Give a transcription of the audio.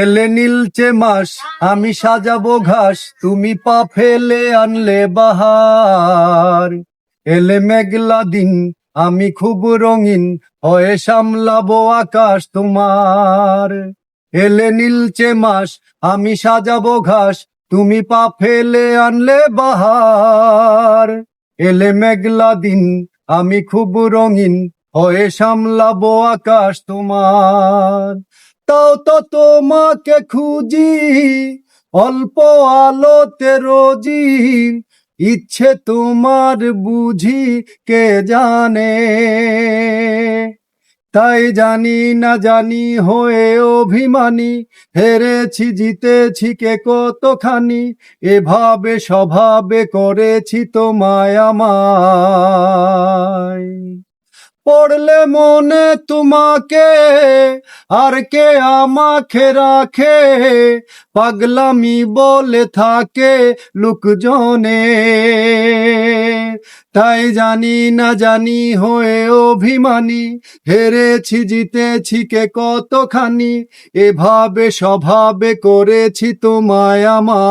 এলে নীলচে মাস আমি সাজাবো ঘাস, তুমি পা ফেলে আনলে বাহার। এলে মেঘলা দিন আমি খুব রঙিন হয়ে সামলাবো আকাশ তোমার। এলে নীলচে মাস আমি সাজাবো ঘাস, তুমি পা ফেলে আনলে বাহার। এলে মেঘলা দিন আমি খুব রঙিন হয়ে সামলাবো আকাশ তোমার। তাও তো তোমাকে খুঁজি অল্প আলোতে রোজি, ইচ্ছে তোমার বুঝি কে জানে। তাই জানি না জানি হয়ে অভিমানী, হেরেছি জিতেছি কে কতখানি, এভাবে স্বভাবে করেছি তোমায় আমায়। পড়লে মনে তোমাকে আর কে আমাকে রাখে, পাগলামি বলে থাকে লোকজনে। তাই জানি না জানি হয়ে অভিমানী, হেরেছি জিতেছি কে কতখানি, এভাবে স্বভাবে করেছি তোমায় আমায়।